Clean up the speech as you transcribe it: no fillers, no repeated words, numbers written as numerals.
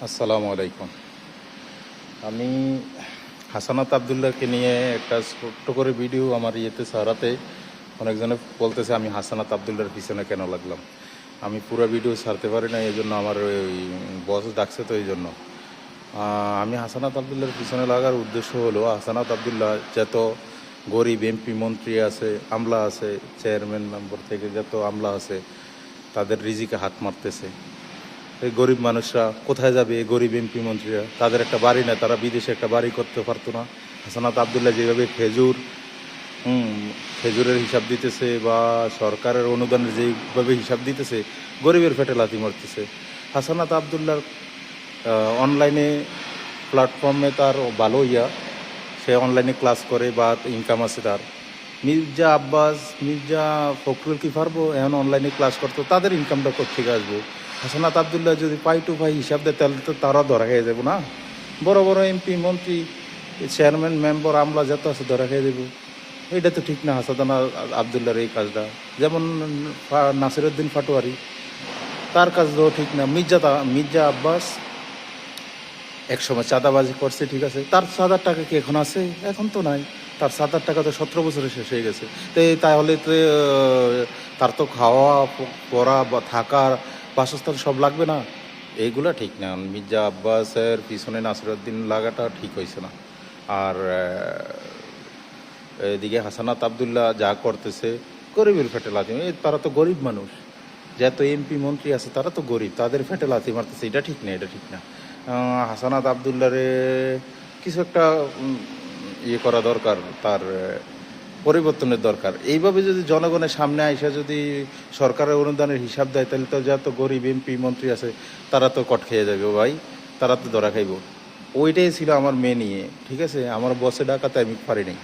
আসসালামু আলাইকুম। আমি হাসানাত আবদুল্লাহকে নিয়ে একটা ছোট্ট করে ভিডিও আমার ছাড়াতে অনেকজনে বলতেছে আমি হাসানাত আবদুল্লাহর পিছনে কেন লাগলাম। আমি পুরো ভিডিও ছাড়তে পারি না, এই জন্য আমার ওই বস ডাকছে, তো এই জন্য আমি হাসানাত আবদুল্লাহর পিছনে লাগার উদ্দেশ্য হলো, হাসানাত আবদুল্লাহ যত গরিব এমপি মন্ত্রী আছে, আমলা আছে, চেয়ারম্যান মেম্বার থেকে যত আমলা আছে, তাদের রিজিকে হাত মারতেছে। এই গরিব মানুষরা কোথায় যাবে? এই গরিব এমপি মন্ত্রীরা, তাদের একটা বাড়ি নেই, তারা বিদেশে একটা বাড়ি করতে পারতো না? হাসানাত আবদুল্লাহ যেভাবে খেজুরের হিসাব দিতেছে বা সরকারের অনুদানের যেভাবে হিসাব দিতেছে, গরিবের পেটে লাথি মারতেছে। হাসানাত আবদুল্লাহর অনলাইনে প্ল্যাটফর্মে তার ভালো সে অনলাইনে ক্লাস করে বা ইনকাম আছে তার। মির্জা আব্বাস, মির্জা ফখরুল কি পারবো এখন অনলাইনে ক্লাস করতো? তাদের ইনকামটা কোথেকে আসবো? হাসানাত আবদুল্লাহ যদি পাই টু পাই হিসাব দেয়, তাহলে তো তারা ধরা খেয়ে যাবো না? বড় বড় এমপি মন্ত্রী, চেয়ারম্যান মেম্বার আমলা যত আছে ধরা খেয়ে দেবো। এটা তো ঠিক না হাসানাত আবদুল্লাহর এই কাজটা। যেমন নাসিরউদ্দিন পাটোয়ারি, তার কাজটাও ঠিক না। মির্জা আব্বাস একসময় চাঁদাবাজি করছে, ঠিক আছে, তার চাঁদার টাকা কি এখন আছে? এখন তো নাই। তার চাঁদার টাকা তো 17 বছরে শেষ হয়ে গেছে। তাহলে তো তার তো খাওয়া পড়া বা থাকার বাসস্থান সব লাগবে না? এইগুলা ঠিক না। মির্জা আব্বাসের পিছনে নাসিরউদ্দিন লাগাটা ঠিক হয়েছে না। আর এদিকে হাসানাত আবদুল্লাহ যা করতেছে, গরিবের ফেটে লাথি, তারা তো গরিব মানুষ, যত এমপি মন্ত্রী আছে তারা তো গরিব, তাদের ফেটে লাথি মারতেছে। এটা ঠিক না, এটা ঠিক না। হাসানাত আবদুল্লারে কিছু একটা করা দরকার, তার পরিবর্তনের দরকার। এইভাবে যদি জনগণের সামনে আইসা যদি সরকারের অনুদানের হিসাব দেয়, তাহলে তো যত গরিব এমপি মন্ত্রী আছে তারা তো কট খেয়ে যাবে ভাই, তারা তো ধরা খাইব। ওইটাই ছিল আমার মেয়ে নিয়ে, ঠিক আছে। আমার বসে ডাকাতে আমি পারি নাই।